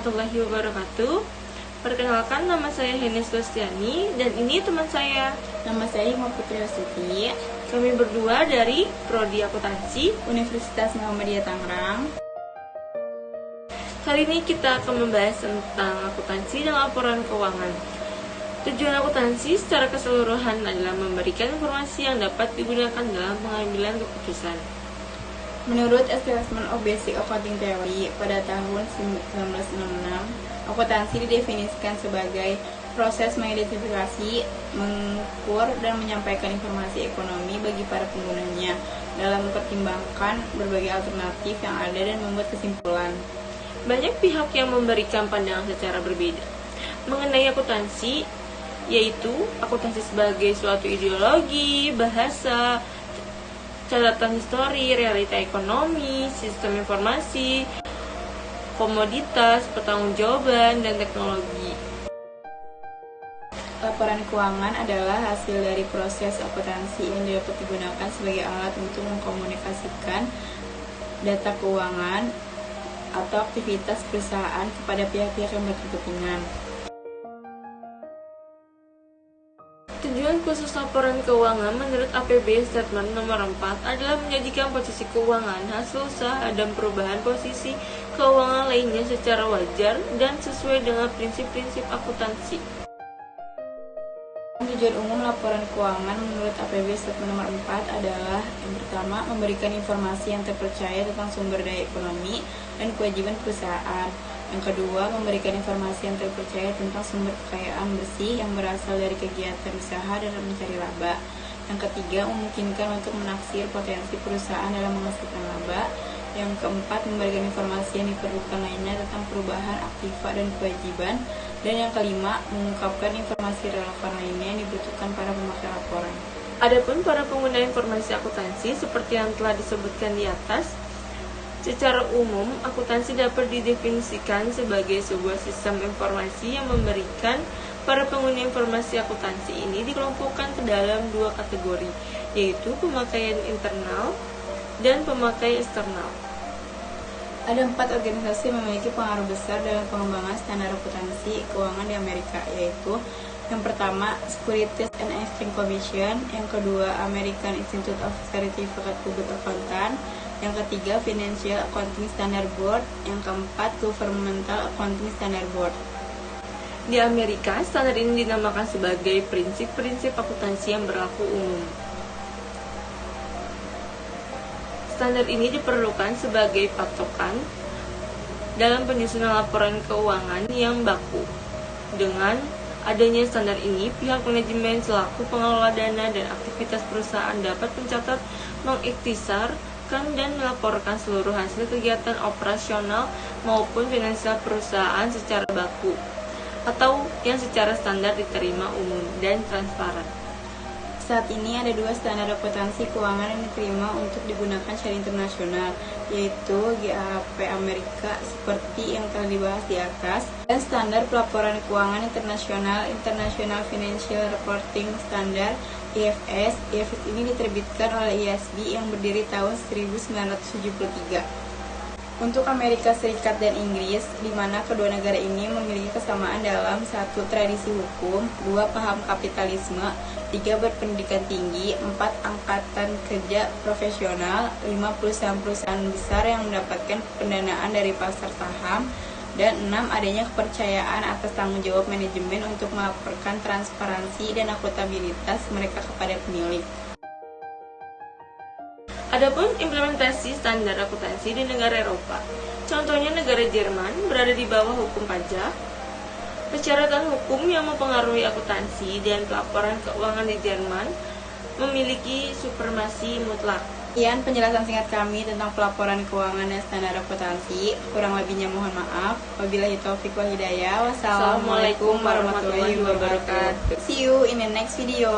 warahmatullahi wabarakatuh. Perkenalkan, nama saya Henis Lustiani dan ini teman saya. Nama saya Hima Putri Astuti. Kami berdua dari Prodi Akuntansi Universitas Muhammadiyah Tangerang. Kali ini kita akan membahas tentang akuntansi dan laporan keuangan. Tujuan akuntansi secara keseluruhan adalah memberikan informasi yang dapat digunakan dalam pengambilan keputusan. Menurut Establishment of Basic Accounting Theory pada tahun 1966, akuntansi didefinisikan sebagai proses mengidentifikasi, mengukur, dan menyampaikan informasi ekonomi bagi para penggunanya dalam mempertimbangkan berbagai alternatif yang ada dan membuat kesimpulan. Banyak pihak yang memberikan pandangan secara berbeda mengenai akuntansi, yaitu akuntansi sebagai suatu ideologi, bahasa, catatan histori, realita ekonomi, sistem informasi, komoditas, pertanggungjawaban, dan teknologi. Laporan keuangan adalah hasil dari proses akuntansi yang dapat digunakan sebagai alat untuk mengkomunikasikan data keuangan atau aktivitas perusahaan kepada pihak-pihak yang berkepentingan. Tujuan khusus laporan keuangan menurut APB Statement nomor 4 adalah menjadikan posisi keuangan, hasil usaha, dan perubahan posisi keuangan lainnya secara wajar dan sesuai dengan prinsip-prinsip akuntansi. Tujuan umum laporan keuangan menurut APB Statement nomor 4 adalah yang pertama, memberikan informasi yang terpercaya tentang sumber daya ekonomi dan kewajiban perusahaan. Yang kedua, memberikan informasi yang terpercaya tentang sumber kekayaan bersih yang berasal dari kegiatan usaha dalam mencari laba. Yang ketiga, memungkinkan untuk menaksir potensi perusahaan dalam menghasilkan laba. Yang keempat, memberikan informasi yang diperlukan lainnya tentang perubahan aktiva dan kewajiban. Dan yang kelima, mengungkapkan informasi relevan lainnya yang dibutuhkan para pemakai laporan. Adapun para pengguna informasi akuntansi seperti yang telah disebutkan di atas, secara umum, akuntansi dapat didefinisikan sebagai sebuah sistem informasi yang memberikan para pengguna informasi akuntansi ini dikelompokkan ke dalam dua kategori, yaitu pemakaian internal dan pemakai eksternal. Ada 4 organisasi yang memiliki pengaruh besar dalam pengembangan standar akuntansi keuangan di Amerika, yaitu yang pertama, Securities and Exchange Commission, yang kedua, American Institute of Certificate Public Accountant, yang ketiga, Financial Accounting Standard Board, yang keempat, Governmental Accounting Standard Board. Di Amerika, standar ini dinamakan sebagai prinsip-prinsip akuntansi yang berlaku umum. Standar ini diperlukan sebagai patokan dalam penyusunan laporan keuangan yang baku. Dengan adanya standar ini, pihak manajemen selaku pengelola dana dan aktivitas perusahaan dapat mencatat, mengiktisarkan, dan melaporkan seluruh hasil kegiatan operasional maupun finansial perusahaan secara baku atau yang secara standar diterima umum dan transparan. Saat ini ada 2 standar akuntansi keuangan yang diterima untuk digunakan secara internasional, yaitu GAAP Amerika seperti yang telah dibahas di atas, dan standar pelaporan keuangan internasional International Financial Reporting Standard IFS. IFS ini diterbitkan oleh IASB yang berdiri tahun 1973. Untuk Amerika Serikat dan Inggris, di mana kedua negara ini memiliki kesamaan dalam 1. Tradisi hukum, 2. Paham kapitalisme, 3. Berpendidikan tinggi, 4. Angkatan kerja profesional, 5. Perusahaan-perusahaan besar yang mendapatkan pendanaan dari pasar saham, dan 6. Adanya kepercayaan atas tanggung jawab manajemen untuk melaporkan transparansi dan akuntabilitas mereka kepada pemilik. Adapun implementasi standar akuntansi di negara Eropa, contohnya negara Jerman berada di bawah hukum pajak. Persyaratan hukum yang mempengaruhi akuntansi dan pelaporan keuangan di Jerman memiliki supremasi mutlak. Sekian penjelasan singkat kami tentang pelaporan keuangan dan standar akuntansi. Kurang lebihnya mohon maaf. Wabillahi taufiq wal hidayah. Wassalamualaikum warahmatullahi wabarakatuh. See you in the next video.